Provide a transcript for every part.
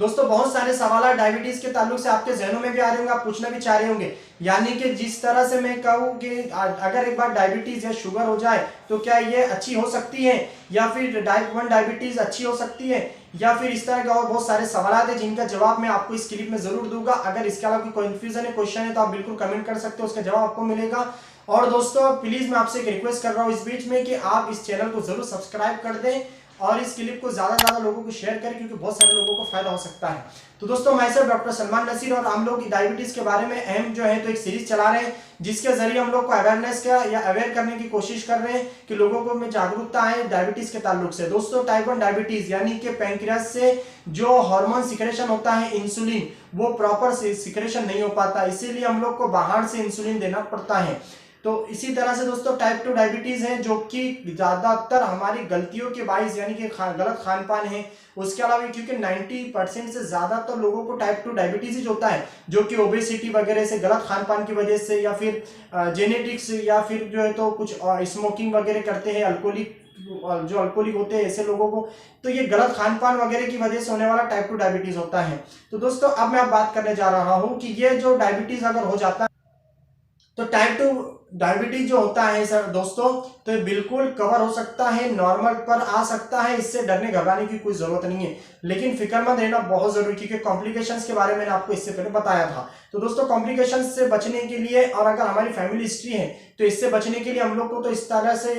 दोस्तों बहुत सारे सवाल डायबिटीज के ताल्लुक से आपके जहनों में भी आ रहे होंगे, आप पूछना भी चाह रहे होंगे। यानी कि जिस तरह से मैं कहूँ कि अगर एक बार डायबिटीज या शुगर हो जाए तो क्या ये अच्छी हो सकती है, या फिर टाइप 1 डायबिटीज अच्छी हो सकती है, या फिर इस तरह के और बहुत सारे सवाल है जिनका जवाब मैं आपको इस क्लिप में जरूर दूंगा। अगर इसके अलावा कोई कंफ्यूजन है, क्वेश्चन है, तो आप बिल्कुल कमेंट कर सकते हो, उसका जवाब आपको मिलेगा। और दोस्तों प्लीज मैं आपसे एक रिक्वेस्ट कर रहा हूँ इस बीच में कि आप इस चैनल को जरूर सब्सक्राइब कर दें और इस क्लिप को ज्यादा से ज्यादा लोगों को शेयर करें, क्योंकि बहुत सारे लोगों को फायदा हो सकता है। तो दोस्तों मैं सर डॉक्टर सलमान नसीर और हम लोग डायबिटीज के बारे में अहम जो है तो एक सीरीज चला रहे हैं, जिसके जरिए हम लोग को अवेयरनेस का या अवेयर करने की कोशिश कर रहे हैं कि लोगों को में जागरूकता आए डायबिटीज के ताल्लुक से। दोस्तों टाइप 1 डायबिटीज यानी कि पैंक्रियास से जो हार्मोन सिक्रेशन होता है इंसुलिन, वो प्रॉपर सिक्रेशन नहीं हो पाता, इसीलिए हम लोग को बाहर से इंसुलिन देना पड़ता है। तो इसी तरह से दोस्तों टाइप 2 डायबिटीज है जो कि ज्यादातर हमारी गलतियों के बाइस यानी कि गलत खान पान है, उसके अलावा क्योंकि 90% से ज्यादातर लोगों को टाइप 2 डायबिटीज ही होता है, जो कि ओबेसिटी वगैरह से, गलत खान पान की वजह से, या फिर जेनेटिक्स, या फिर जो है तो कुछ स्मोकिंग वगैरह करते हैं, अल्कोहलिक जो अल्कोहलिक होते हैं ऐसे लोगों को, तो ये गलत खान पान वगैरह की वजह से होने वाला टाइप 2 डायबिटीज होता है। तो दोस्तों अब मैं बात करने जा रहा हूं कि ये जो डायबिटीज अगर हो जाता है तो टाइप 2 डायबिटीज जो होता है सर दोस्तों, तो ये बिल्कुल कवर हो सकता है, नॉर्मल पर आ सकता है, इससे डरने घबराने की कोई जरूरत नहीं है। लेकिन फिक्रमंद रहना बहुत जरूरी, क्योंकि कॉम्प्लिकेशंस के बारे में मैंने आपको इससे पहले बताया था। तो दोस्तों कॉम्प्लिकेशंस से बचने के लिए, और अगर हमारी फैमिली हिस्ट्री है तो इससे बचने के लिए हम लोग को तो इस तरह से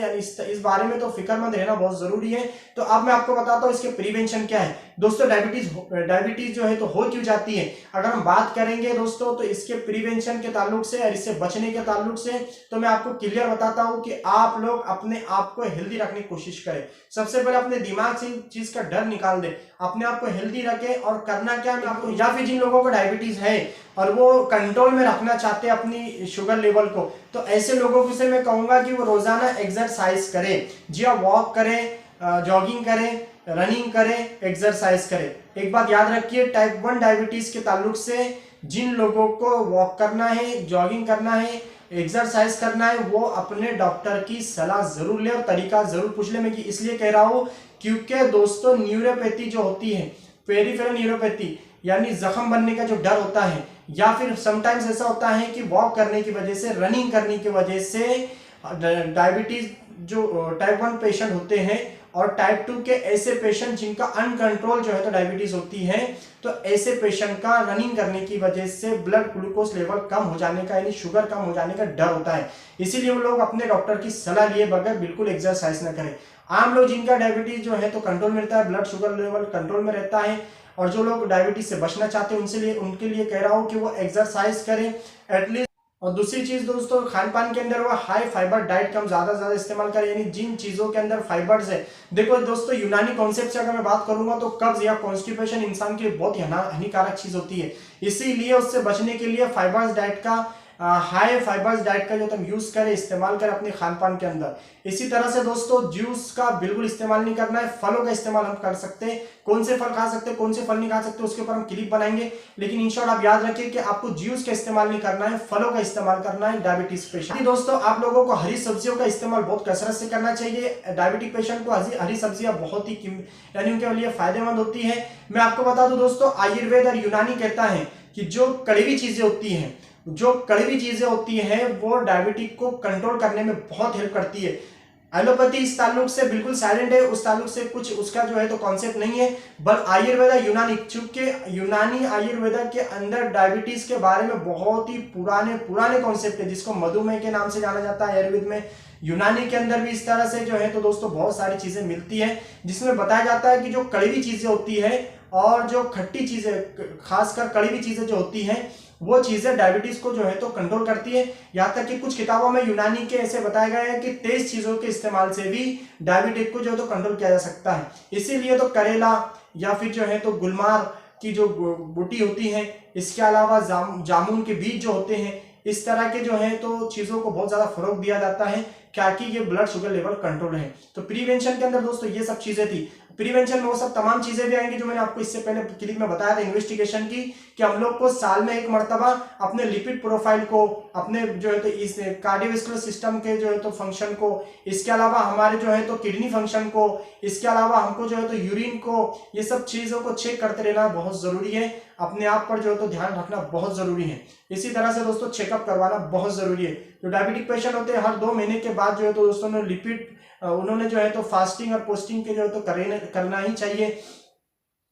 इस बारे में तो फिक्रमंद रहना बहुत जरूरी है। तो अब मैं आपको बताता हूँ इसके प्रिवेंशन क्या है। दोस्तों डायबिटीज जो है तो हो क्यों जाती है, अगर हम बात करेंगे दोस्तों तो इसके प्रिवेंशन के ताल्लुक से और इससे बचने के ताल्लुक से, तो मैं आपको क्लियर बताता हूं कि आप लोग अपने आप को हेल्दी रखने की कोशिश करें। सबसे पहले अपने दिमाग से चीज का डर निकाल दे, अपने आप को हेल्दी रखें। और करना क्या मैं आपको, या फिर जिन लोगों को डायबिटीज है और वो कंट्रोल में रखना चाहते हैं अपनी शुगर लेवल को, तो ऐसे लोगों से मैं कहूंगा कि वो रोजाना एक्सरसाइज करें। जी हाँ, वॉक करें, जॉगिंग करें, रनिंग करें, एक्सरसाइज करें। एक बात याद रखिए, टाइप 1 डायबिटीज के ताल्लुक से जिन लोगों को वॉक करना है, जॉगिंग करना है, एक्सरसाइज करना है, वो अपने डॉक्टर की सलाह जरूर ले और तरीका जरूर पूछ ले। मैं इसलिए कह रहा हूं क्योंकि दोस्तों न्यूरोपैथी जो होती है, पेरिफेरल न्यूरोपैथी यानी जख्म बनने का जो डर होता है, या फिर समटाइम्स ऐसा होता है कि वॉक करने की वजह से, रनिंग करने की वजह से डायबिटीज जो टाइप 1 पेशेंट होते हैं और टाइप 2 के ऐसे पेशेंट जिनका अनकंट्रोल जो है तो डायबिटीज होती है, तो ऐसे पेशेंट का रनिंग करने की वजह से ब्लड ग्लूकोज लेवल कम हो जाने का यानी शुगर कम हो जाने का डर होता है। इसीलिए वो लोग अपने डॉक्टर की सलाह लिए बगैर बिल्कुल एक्सरसाइज न करें। आम लोग जिनका डायबिटीज जो है तो कंट्रोल में रहता है, ब्लड शुगर लेवल कंट्रोल में रहता है, और जो लोग डायबिटीज से बचना चाहते हैं उनके लिए कह रहा हूं कि वो एक्सरसाइज करें एटलीस्ट। और दूसरी चीज दोस्तों, खान पान के अंदर वो हाई फाइबर डाइट का हम ज्यादा से ज्यादा इस्तेमाल करें, यानी जिन चीजों के अंदर फाइबर्स है। देखो दोस्तों यूनानी कॉन्सेप्ट से अगर मैं बात करूंगा तो कब्ज या कॉन्स्टिपेशन इंसान के लिए बहुत ही हानिकारक चीज होती है, इसीलिए उससे बचने के लिए फाइबर्स डाइट का, हाई फाइबर्स डाइट का जो तुम यूज करें, इस्तेमाल करें अपने खान पान के अंदर। इसी तरह से दोस्तों जूस का बिल्कुल इस्तेमाल नहीं करना है, फलों का इस्तेमाल हम कर सकते हैं। कौन से फल खा सकते हैं, कौन से फल नहीं खा सकते, उसके ऊपर हम क्लिप बनाएंगे। लेकिन इन शॉर्ट आप याद रखिए कि आपको जूस का इस्तेमाल नहीं करना है, फलों का इस्तेमाल करना है डायबिटीज पेशेंट। दोस्तों आप लोगों को हरी सब्जियों का इस्तेमाल बहुत कसरत से करना चाहिए। डायबिटिक पेशेंट को हरी सब्जियां बहुत ही यानी उनके लिए फायदेमंद होती है। मैं आपको बता दूं दोस्तों, आयुर्वेद और यूनानी कहता है कि जो कड़वी चीजें होती हैं वो डायबिटिक को कंट्रोल करने में बहुत हेल्प करती है। एलोपैथी इस ताल्लुक से बिल्कुल साइलेंट है, उस ताल्लुक से कुछ उसका जो है तो कॉन्सेप्ट नहीं है। बट आयुर्वेदा यूनानी, चूंकि यूनानी आयुर्वेदा के अंदर डायबिटीज के बारे में बहुत ही पुराने कॉन्सेप्ट है, जिसको मधुमेह के नाम से जाना जाता है आयुर्वेद में। यूनानी के अंदर भी इस तरह से जो है तो दोस्तों बहुत सारी चीजें मिलती है, जिसमें बताया जाता है कि जो कड़वी चीजें होती है और जो खट्टी चीजें, खासकर कड़वी चीजें जो होती हैं, वो चीजें डायबिटीज को जो है तो कंट्रोल करती है। यहाँ तक कि कुछ किताबों में यूनानी के ऐसे बताया गया है कि तेज चीजों के इस्तेमाल से भी डायबिटीज को जो है तो कंट्रोल किया जा सकता है। इसीलिए तो करेला या फिर जो है तो गुलमार की जो बूटी होती है, इसके अलावा जामुन के बीज जो होते हैं, इस तरह के जो है तो चीजों को बहुत ज्यादा फरोग दिया जाता है, क्या कि ये ब्लड शुगर लेवल कंट्रोल है। तो प्रिवेंशन के अंदर दोस्तों ये सब चीजें थी। प्रिवेंशन में वो सब तमाम चीजें भी आएंगी जो मैंने आपको इससे पहले क्लिप में बताया था इन्वेस्टिगेशन की, कि हम लोग को साल में एक मर्तबा अपने लिपिड प्रोफाइल को, अपने जो है तो इस कार्डियोवास्कुलर सिस्टम के जो है तो फंक्शन को, इसके अलावा हमारे जो है तो किडनी फंक्शन को, इसके अलावा हमको जो है तो यूरिन को, ये सब चीजों को चेक करते रहना बहुत जरूरी है। अपने आप पर जो है तो ध्यान रखना बहुत जरूरी है। इसी तरह से दोस्तों चेकअप करवाना बहुत जरूरी है। जो डायबिटिक पेशेंट होते हैं हर 2 महीने के बाद जो है तो दोस्तों ने लिपिड उन्होंने जो है तो फास्टिंग और पोस्टिंग के जो है तो करना ही चाहिए।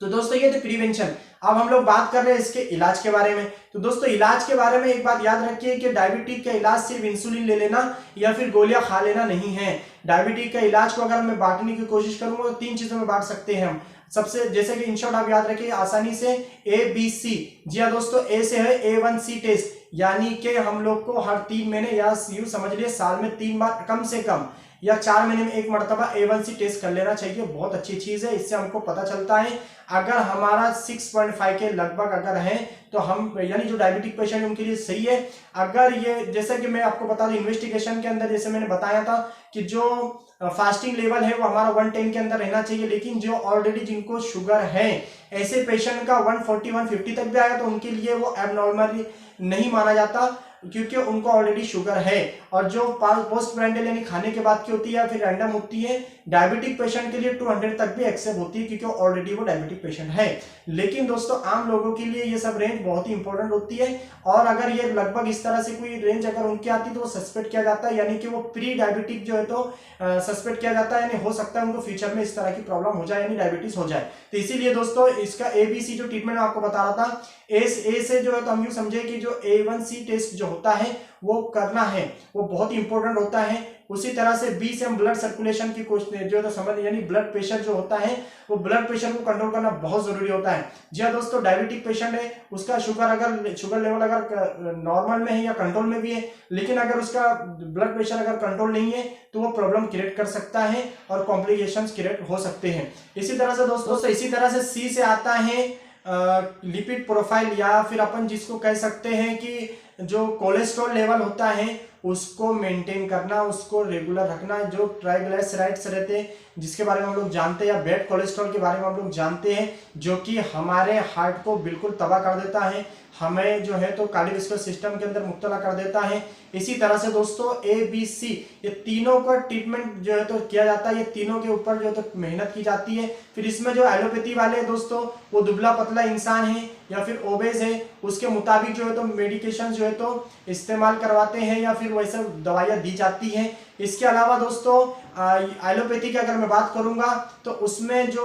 तो दोस्तों ये थे प्रिवेंशन। अब हम लोग बात कर रहे हैं इसके इलाज के बारे में। तो दोस्तों इलाज के बारे में एक बात याद रखिए कि डायबिटिक का इलाज सिर्फ इंसुलिन ले लेना या फिर गोलियां खा लेना नहीं है। डायबिटिक का इलाज को अगर मैं बांटने की कोशिश करूंगा तो 3 चीजों में बांट सकते हैं हम। सबसे जैसे कि इन शॉर्ट आप याद रखिए आसानी से ABC। जी हाँ दोस्तों, ए से है A1C टेस्ट, यानी कि हम लोग को हर 3 महीने या यूं समझ लिए साल में 3 बार कम से कम या 4 महीने में एक मर्तबा A1C टेस्ट कर लेना चाहिए। बहुत अच्छी चीज है, इससे हमको पता चलता है अगर हमारा 6.5 के लगभग अगर है तो हम यानी जो डायबिटिक पेशेंट उनके लिए सही है। अगर ये जैसे कि मैं आपको बता दूं इन्वेस्टिगेशन के अंदर जैसे मैंने बताया था कि जो फास्टिंग लेवल है वो हमारा 110 के अंदर रहना चाहिए, लेकिन जो ऑलरेडी जिनको शुगर है ऐसे पेशेंट का 140 150 तक भी आया तो उनके लिए वो एबनॉर्मली नहीं माना जाता, क्योंकि उनको ऑलरेडी शुगर है। और जो पोस्ट ब्रांडल यानी खाने के बाद की होती है या फिर रैंडम होती है डायबिटिक पेशेंट के लिए 200 तक भी एक्सेप्ट होती है, क्योंकि ऑलरेडी वो डायबिटिक पेशेंट है। लेकिन दोस्तों आम लोगों के लिए ये सब रेंज बहुत ही इंपॉर्टेंट होती है, और अगर ये लगभग इस तरह से कोई रेंज अगर उनकी आती है तो वो सस्पेक्ट किया जाता है, यानी कि वो प्री डायबिटिक जो है तो सस्पेक्ट किया जाता है, यानी हो सकता है उनको फ्यूचर में इस तरह की प्रॉब्लम हो जाए यानी डायबिटीज हो जाए। तो इसीलिए दोस्तों इसका ABC जो ट्रीटमेंट मैं आपको बता रहा था, ए से जो है तो हम यूं समझे कि जो A1C टेस्ट जो होता है वो करना है, वो बहुत ही इंपॉर्टेंट होता है। उसी तरह से B से हम ब्लड सर्कुलेशन की कोशिश जो है तो समझ यानी ब्लड प्रेशर जो होता है वो ब्लड प्रेशर को कंट्रोल करना बहुत जरूरी होता है। जी हाँ दोस्तों, डायबिटिक पेशेंट है उसका शुगर लेवल अगर नॉर्मल में है या कंट्रोल में भी है, लेकिन अगर उसका ब्लड प्रेशर अगर कंट्रोल नहीं है तो वो प्रॉब्लम क्रिएट कर सकता है और कॉम्प्लिकेशंस क्रिएट हो सकते हैं। इसी तरह से दोस्तों इसी तरह से C से आता है लिपिड प्रोफाइल, या फिर अपन जिसको कह सकते हैं कि जो कोलेस्ट्रॉल लेवल होता है उसको मेंटेन करना, उसको रेगुलर रखना। जो ट्राइग्लिसराइड्स रहते हैं जिसके बारे में हम लोग जानते हैं, या बैड कोलेस्ट्रॉल के बारे में हम लोग जानते हैं, जो कि हमारे हार्ट को बिल्कुल तबाह कर देता है, हमें जो है तो कार्डियोवास्कुलर सिस्टम के अंदर मुब्तला कर देता है। इसी तरह से दोस्तों ABC ये तीनों का ट्रीटमेंट जो है तो किया जाता है, ये तीनों के ऊपर जो है तो मेहनत की जाती है। फिर इसमें जो एलोपैथी वाले दोस्तों वो दुबला पतला इंसान है या फिर ओबेस है, उसके मुताबिक जो है तो मेडिकेशन जो है तो इस्तेमाल करवाते हैं या फिर वैसे दवाइयाँ दी जाती हैं। इसके अलावा दोस्तों एलोपैथी की अगर मैं बात करूंगा तो उसमें जो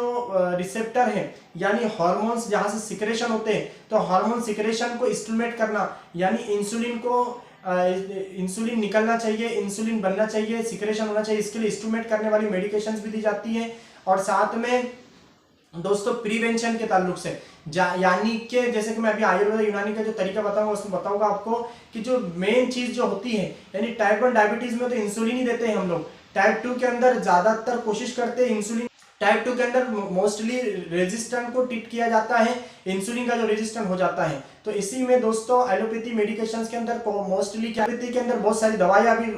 रिसेप्टर है यानी हार्मोन्स जहां से सिक्रेशन होते हैं, तो हार्मोन सिक्रेशन को स्टिमुलेट करना, यानी इंसुलिन निकलना चाहिए, इंसुलिन बनना चाहिए, सिक्रेशन होना चाहिए, इसके लिए स्टिमुलेट करने वाली मेडिकेशंस भी दी जाती हैं। और साथ में दोस्तों प्रिवेंशन के ताल्लुक से यानी कि जैसे कि मैं अभी आयुर्वेद यूनानी का जो तरीका बताऊंगा उसमें बताऊंगा आपको कि जो मेन चीज जो होती है यानी टाइप 1 डायबिटीज में तो इंसुलिन ही देते हैं हम लोग। टाइप 2 के अंदर ज्यादातर कोशिश करते हैं इंसुलिन, टाइप 2 के अंदर मोस्टली रेजिस्टेंट को ट्रीट किया जाता है, इंसुलिन का जो रेजिस्टेंट हो जाता है। तो इसी में दोस्तों एलोपैथी मेडिकेशंस के अंदर मोस्टली एलोपैथी के अंदर बहुत सारी दवाइयां अभी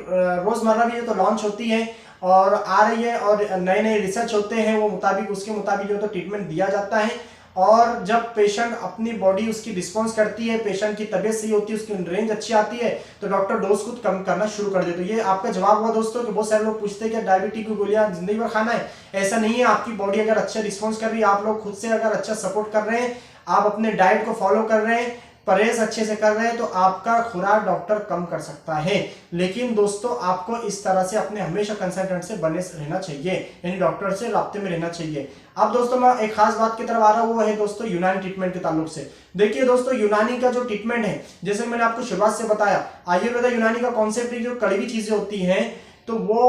रोजमर्रा भी तो लॉन्च होती है और आ रही है, और नए नए रिसर्च होते हैं वो मुताबिक उसके मुताबिक जो तो ट्रीटमेंट दिया जाता है। और जब पेशेंट अपनी बॉडी उसकी रिस्पॉन्स करती है, पेशेंट की तबीयत सही होती है, उसकी रेंज अच्छी आती है, तो डॉक्टर डोज को कम करना शुरू कर देते। तो ये आपका जवाब हुआ दोस्तों कि बहुत सारे लोग पूछते हैं कि डायबिटीज की गोलियां जिंदगी भर खाना है। ऐसा नहीं है, आपकी बॉडी अगर अच्छा रिस्पॉन्स कर रही है, आप लोग खुद से अगर अच्छा सपोर्ट कर रहे हैं, आप अपने डाइट को फॉलो कर रहे हैं, परहेज अच्छे से कर रहे हैं, तो आपका खुराक डॉक्टर कम कर सकता है। लेकिन दोस्तों आपको इस तरह से अपने हमेशा कंसल्टेंट से बने रहना चाहिए, यानी डॉक्टर से राब्ते में रहना चाहिए। अब दोस्तों मैं एक खास बात की तरफ आ रहा हूं, वो है दोस्तों यूनानी ट्रीटमेंट के ताल्लुक से। देखिए दोस्तों यूनानी का जो ट्रीटमेंट है, जैसे मैंने आपको शुरुआत से बताया, आयुर्वेद यूनानी का कॉन्सेप्ट जो कड़वी चीजें होती हैं तो वो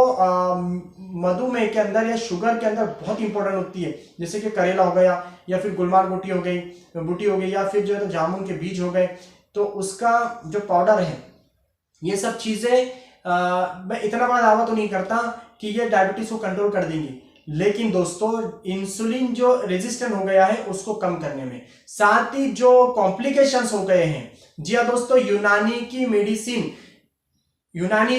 मधुमेह के अंदर या शुगर के अंदर बहुत इंपॉर्टेंट होती है। जैसे कि करेला हो गया या फिर गुलमार बूटी हो गई या फिर जो है तो जामुन के बीज हो गए, तो उसका जो पाउडर है, ये सब चीजें मैं इतना बड़ा दावा तो नहीं करता कि ये डायबिटीज को कंट्रोल कर देंगी, लेकिन दोस्तों इंसुलिन जो रेजिस्टेंट हो गया है उसको कम करने में, साथ ही जो कॉम्प्लिकेशंस हो गए हैं। जी हाँ दोस्तों, यूनानी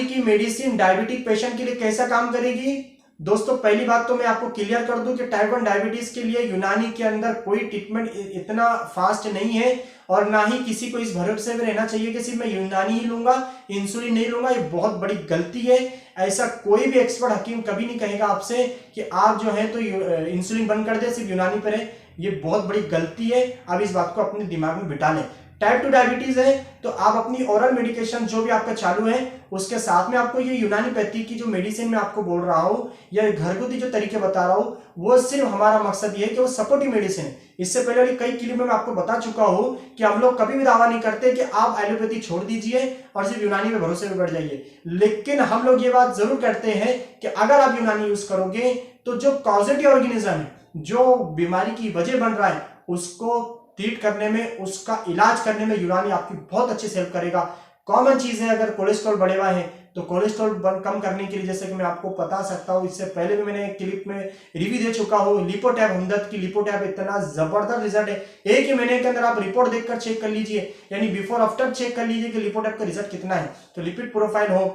की मेडिसिन डायबिटिक पेशेंट के लिए कैसा काम करेगी, दोस्तों पहली बात तो मैं आपको क्लियर कर दूं कि टाइप 1 डायबिटीज के लिए यूनानी के अंदर कोई ट्रीटमेंट इतना फास्ट नहीं है, और ना ही किसी को इस भरोसे में रहना चाहिए कि सिर्फ मैं यूनानी ही लूंगा, इंसुलिन नहीं लूंगा। ये बहुत बड़ी गलती है। ऐसा कोई भी एक्सपर्ट हकीम कभी नहीं कहेगा आपसे कि आप जो है तो इंसुलिन बंद कर दे, सिर्फ यूनानी पर है। ये बहुत बड़ी गलती है, आप इस बात को अपने दिमाग में बिठा लें। टाइप 2 डायबिटीज है तो आप अपनी ओरल मेडिकेशन जो भी आपका चालू है उसके साथ में आपको ये यूनानीपैथी की जो मेडिसिन मैं आपको बोल रहा हूं या घरगुती जो तरीके बता रहा हूं, वो सिर्फ हमारा मकसद ये है कि वो सपोर्टिव मेडिसिन है। इससे पहले वाली कई क्लिप में मैं आपको बता चुका हूं कि हम लोग कभी भी दावा नहीं करते कि आप एलोपैथी छोड़ दीजिए और सिर्फ यूनानी पे भरोसे में बैठ जाइए, लेकिन हम लोग ये बात जरूर करते हैं कि अगर आप यूनानी यूज करोगे तो जो कॉजेटिव ऑर्गेनिज्म है, जो बीमारी की वजह बन रहा है, उसको ट्रीट करने में, उसका इलाज करने में यूनानी आपकी बहुत अच्छे से हेल्प करेगा। कॉमन चीज है, अगर कोलेस्ट्रॉल बढ़े हुआ है तो कोलेस्ट्रॉल कम करने के लिए, जैसे कि मैं आपको बता सकता हूं, इससे पहले भी मैंने एक क्लिप में रिव्यू दे चुका हूं, लिपोटैब हमदर्द की। लिपोटैब इतना जबरदस्त रिजल्ट है, एक ही महीने के अंदर आप रिपोर्ट देखकर चेक कर लीजिए, यानी बिफोर आफ्टर चेक कर लीजिए कि लिपोटैब का रिजल्ट कितना है। तो लिपिड प्रोफाइल हो,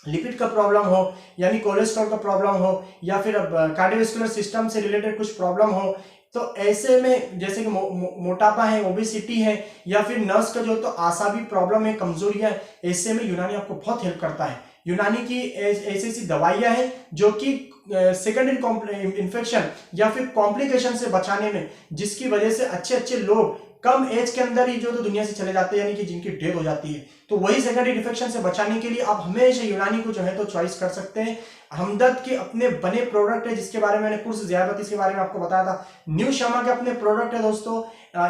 लिपिड का प्रॉब्लम हो, यानी कोलेस्ट्रॉल का प्रॉब्लम हो, या फिर कार्डियोवास्कुलर सिस्टम से रिलेटेड कुछ प्रॉब्लम हो, तो ऐसे में जैसे कि मोटापा है, ओबेसिटी है, या फिर नर्व्स का जो तो आसाबी प्रॉब्लम है, कमजोरी है, ऐसे में यूनानी आपको बहुत हेल्प करता है। यूनानी की ऐसी ऐसी दवाइयां हैं जो कि सेकेंडरी इन्फेक्शन या फिर कॉम्प्लिकेशन से बचाने में, जिसकी वजह से अच्छे अच्छे लोग कम एज के अंदर ही जो तो दुनिया से चले जाते हैं, यानी कि जिनकी डेथ हो जाती है। तो वही सेकेंडरी इन्फेक्शन से बचाने के लिए आप हमेशा यूनानी को जो है तो चॉइस कर सकते हैं। हमदर्द के अपने बने प्रोडक्ट है, जिसके बारे में मैंने कुछ ज़ियाबतीस के बारे में आपको बताया था। न्यू शर्मा के अपने प्रोडक्ट है दोस्तों।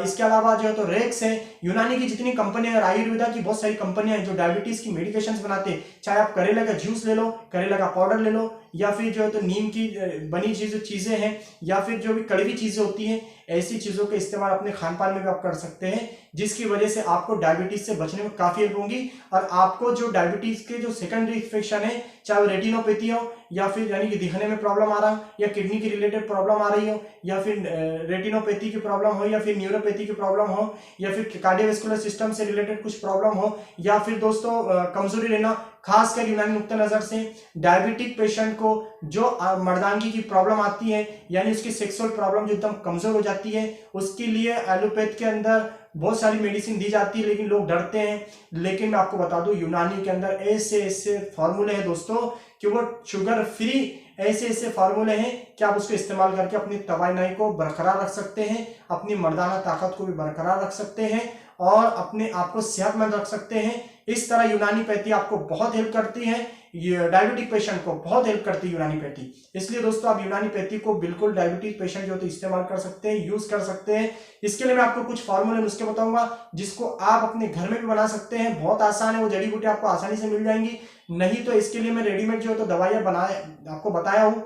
इसके अलावा जो है तो रेक्स है। यूनानी की जितनी कंपनियां और आयुर्वेदा की बहुत सारी कंपनियां हैं जो डायबिटीज की मेडिकेशंस बनाते हैं, चाहे आप करेला का जूस ले लो, करेला का पाउडर ले लो, या फिर जो है तो नीम की बनी चीजें हैं, या फिर जो भी कड़वी चीजें होती हैं, ऐसी चीजों का इस्तेमाल अपने खान पान में भी आप कर सकते हैं, जिसकी वजह से आपको डायबिटीज से बचने में काफी हेल्प होगी। और आपको जो डायबिटीज के जो सेकेंडरी इन्फेक्शन है, चाहे वो रेटिनोपैथी हो, या फिर यानी कि दिखने में प्रॉब्लम आ रहा हो, या किडनी की रिलेटेड प्रॉब्लम आ रही हो, या फिर रेटिनोपैथी की प्रॉब्लम हो, या फिर न्यूरोपैथी की प्रॉब्लम हो, या फिर कार्डियोवास्कुलर सिस्टम से रिलेटेड कुछ प्रॉब्लम हो, या फिर दोस्तों कमजोरी रहना, खासकर यूनानी नुक्ता नजर से डायबिटिक पेशेंट को जो मर्दानगी की प्रॉब्लम आती है, यानी उसकी सेक्सुअल प्रॉब्लम जो एकदम कमजोर हो जाती है, उसके लिए एलोपैथ के अंदर बहुत सारी मेडिसिन दी जाती है, लेकिन लोग डरते हैं। लेकिन मैं आपको बता दूं, यूनानी के अंदर ऐसे ऐसे फार्मूले हैं दोस्तों कि वो शुगर फ्री, ऐसे ऐसे फार्मूले हैं कि आप उसको इस्तेमाल करके अपनी तवानाई को बरकरार रख सकते हैं, अपनी मर्दाना ताकत को भी बरकरार रख सकते हैं, और अपने आप को सेहतमंद रख सकते हैं। इस तरह यूनानीपैथी आपको बहुत हेल्प करती है, डायबिटिक पेशेंट को बहुत हेल्प करती है यूनानीपैथी। इसलिए दोस्तों आप यूनानीपैथी को बिल्कुल डायबिटिक पेशेंट जो तो इस्तेमाल कर सकते हैं, यूज कर सकते हैं। इसके लिए मैं आपको कुछ फार्मूले नुस्खे बताऊंगा, जिसको आप अपने घर में भी बना सकते हैं। बहुत आसान है, वो जड़ी बूटी आपको आसानी से मिल जाएंगी। नहीं तो इसके लिए मैं रेडीमेड जो है तो दवाइयां बनाए आपको बताया हूं,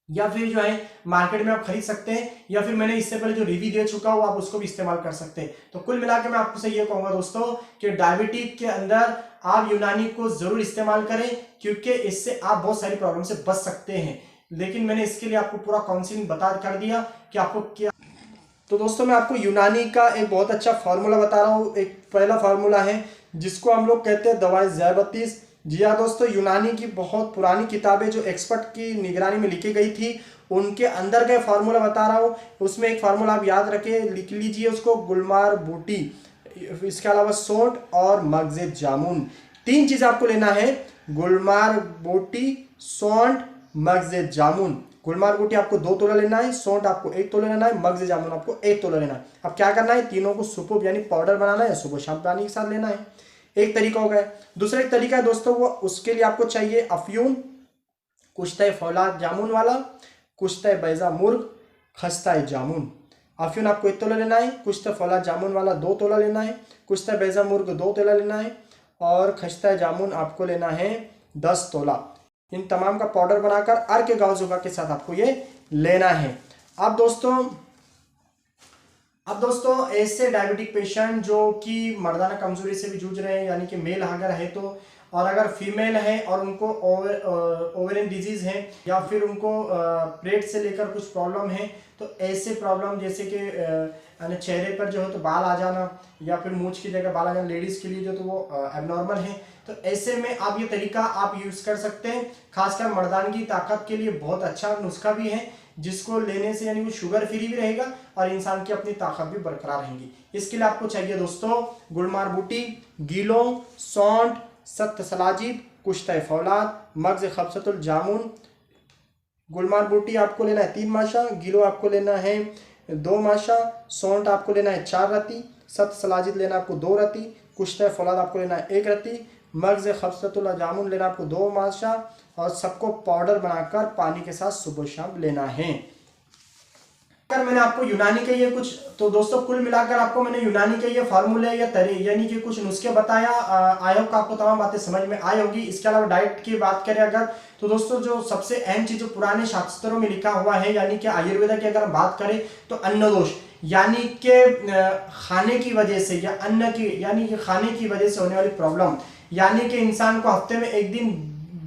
या फिर जो है मार्केट में आप खरीद सकते हैं, या फिर मैंने इससे पहले जो रिव्यू दे चुका हूं आप उसको भी इस्तेमाल कर सकते हैं। तो कुल मिलाकर मैं आपको ये कहूंगा दोस्तों कि डायबिटीज के अंदर आप यूनानी को जरूर इस्तेमाल करें, क्योंकि इससे आप बहुत सारी प्रॉब्लम से बच सकते हैं। लेकिन मैंने इसके लिए आपको पूरा काउंसलिंग बता कर दिया कि आपको क्या। तो दोस्तों मैं आपको यूनानी का एक बहुत अच्छा फार्मूला बता रहा हूँ। एक पहला फार्मूला है जिसको हम लोग कहते हैं दवाई ज़ैबतीस। जी हाँ दोस्तों, यूनानी की बहुत पुरानी किताबें जो एक्सपर्ट की निगरानी में लिखी गई थी, उनके अंदर का फार्मूला बता रहा हूँ। उसमें एक फार्मूला आप याद रखें, लिख लीजिए उसको, गुलमार बूटी, इसके अलावा सोंठ और मगजे जामुन। तीन चीज आपको लेना है, गुलमार बूटी, सोंठ, मगजे जामुन। गुलमार बूटी आपको 2 तोला लेना है, सोंठ आपको 1 तोला लेना है, मगजे जामुन आपको 1 तोला लेना है। अब क्या करना है, तीनों को सुबह यानी पाउडर बनाना है, सुबह शाम पानी के साथ लेना है। एक तरीका हो गया। दूसरा एक तरीका है दोस्तों, वो उसके लिए आपको चाहिए अफ्यून, कुश्ते फौलाद जामुन वाला, कुश्ते बैजा मुर्ग, खस्ता जामुन। अफ्यून आपको 1 तोला लेना है, कुश्ते फौलाद जामुन वाला 2 तोला लेना है, कुश्ते बैजा मुर्ग 2 तोला लेना है, और खस्ता जामुन आपको लेना है 10 तोला। इन तमाम का पाउडर बनाकर अर्क गावजुगा के साथ आपको ये लेना है। अब दोस्तों अब दोस्तों ऐसे डायबिटिक पेशेंट जो कि मर्दाना कमजोरी से भी जूझ रहे हैं, यानी कि मेल अगर है तो, और अगर फीमेल है और उनको ओवरिन डिजीज है, या फिर उनको पेट से लेकर कुछ प्रॉब्लम है, तो ऐसे प्रॉब्लम जैसे कि यानी चेहरे पर जो है तो बाल आ जाना, या फिर मूंछ की जगह बाल आ जाना, लेडीज के लिए जो तो वो एबनॉर्मल है, तो ऐसे में आप ये तरीका आप यूज कर सकते हैं। खासकर मर्दानगी ताकत के लिए बहुत अच्छा नुस्खा भी है, जिसको लेने से यानी वो शुगर फ्री भी रहेगा और इंसान की अपनी ताकत भी बरकरार रहेगी। इसके लिए आपको चाहिए दोस्तों गुलमार बूटी, गीलो, सौंठ, सख्त सलाजिद, कुश्ता फौलाद, मगज खबसतुल जामुन। गुलमार बूटी आपको लेना है 3 माशा, गीलो आपको लेना है 2 माशा, सौंठ आपको लेना है 4 रत्ती, सख्त सलाजिद लेना आपको 2 रत्ती, कुश्ता फौलाद आपको लेना है 1 रत्ती, मगज खबसतुल जामुन लेना आपको 2 माशा, और सबको पाउडर बनाकर पानी के साथ सुबह शाम लेना है। अगर मैंने आपको यूनानी के ये कुछ, तो दोस्तों कुल मिलाकर आपको मैंने यूनानी के ये फार्मूले या यानी कि कुछ नुस्खे बताया, आई होप आपको तमाम बातें समझ में आई होगी। इसके अलावा डाइट की बात करें अगर, तो दोस्तों जो सबसे अहम चीज जो पुराने शास्त्रों में लिखा हुआ है, यानी कि आयुर्वेदा की अगर हम बात करें तो अन्न दोष, यानी कि खाने की वजह से या अन्न की यानी कि खाने की वजह से होने वाली प्रॉब्लम, यानी कि इंसान को हफ्ते में एक दिन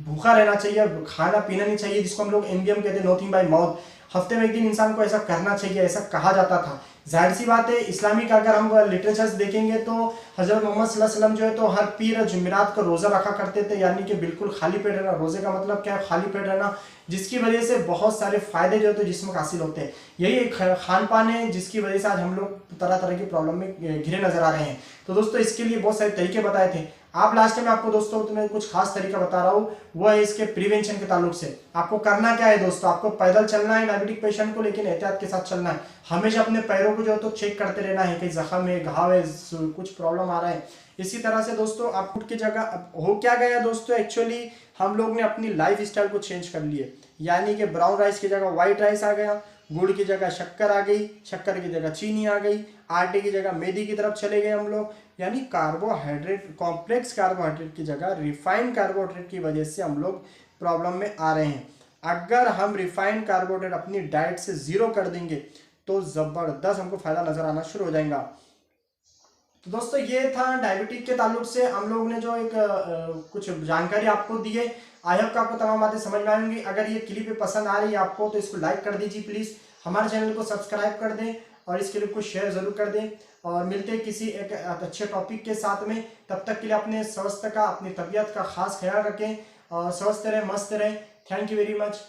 भूखा रहना चाहिए, खाना पीना नहीं चाहिए, जिसको हम लोग एमबीएम कहते हैं, नोथिंग बाय माउथ। हफ्ते में एक दिन इंसान को ऐसा करना चाहिए, ऐसा कहा जाता था। जाहिर सी बात है, इस्लामिक अगर हम लिटरेचर्स देखेंगे तो हजरत मोहम्मद सल्लल्लाहु अलैहि वसल्लम जो है तो हर पीर और जुमेरात को रोजा रखा करते थे, यानी कि बिल्कुल खाली पेट रहना। रोजे का मतलब क्या है? खाली पेट रहना, जिसकी वजह से बहुत सारे फायदे जो है तो जिस्म को हासिल होते हैं। यही एक खान पान है जिसकी वजह से आज हम लोग तरह तरह की प्रॉब्लम में घिरे नजर आ रहे हैं। तो दोस्तों इसके लिए बहुत सारे तरीके बताए थे। आप लास्ट में आपको दोस्तों तुम्हें कुछ खास तरीका बता रहा हूँ, वो है इसके प्रिवेंशन के ताल्लुक से। आपको करना क्या है दोस्तों, आपको पैदल चलना है डायबिटिक पेशेंट को, लेकिन एहतियात के साथ चलना है। हमेशा अपने पैरों को जो है तो चेक करते रहना है, कहीं जख्म है, घाव है, कुछ प्रॉब्लम आ रहा है। इसी तरह से दोस्तों आप फूड की जगह, हो क्या गया दोस्तों, एक्चुअली हम लोग ने अपनी लाइफ स्टाइल को चेंज कर लिए, यानी कि ब्राउन राइस की जगह व्हाइट राइस आ गया, गुड़ की जगह शक्कर आ गई, शक्कर की जगह चीनी आ गई, आटे की जगह मैदे की तरफ चले गए हम लोग, यानी कार्बोहाइड्रेट, कॉम्प्लेक्स कार्बोहाइड्रेट की जगह रिफाइंड कार्बोहाइड्रेट की वजह से हम लोग प्रॉब्लम में आ रहे हैं। अगर हम रिफाइंड कार्बोहाइड्रेट अपनी डाइट से जीरो कर देंगे तो जबरदस्त हमको फायदा नजर आना शुरू हो जाएगा। तो दोस्तों ये था डायबिटीज के ताल्लुक से हम लोग ने जो एक कुछ जानकारी आपको दी है। आई होप आपको तमाम बातें समझ में आएंगी। अगर ये क्लिप पसंद आ रही है आपको तो इसको लाइक कर दीजिए प्लीज, हमारे चैनल को सब्सक्राइब कर दें और इस क्लिप को शेयर जरूर कर दें। और मिलते हैं किसी एक अच्छे टॉपिक के साथ में, तब तक के लिए अपने स्वास्थ्य का, अपनी तबीयत का खास ख्याल रखें और स्वस्थ रहें, मस्त रहें। Thank you very much.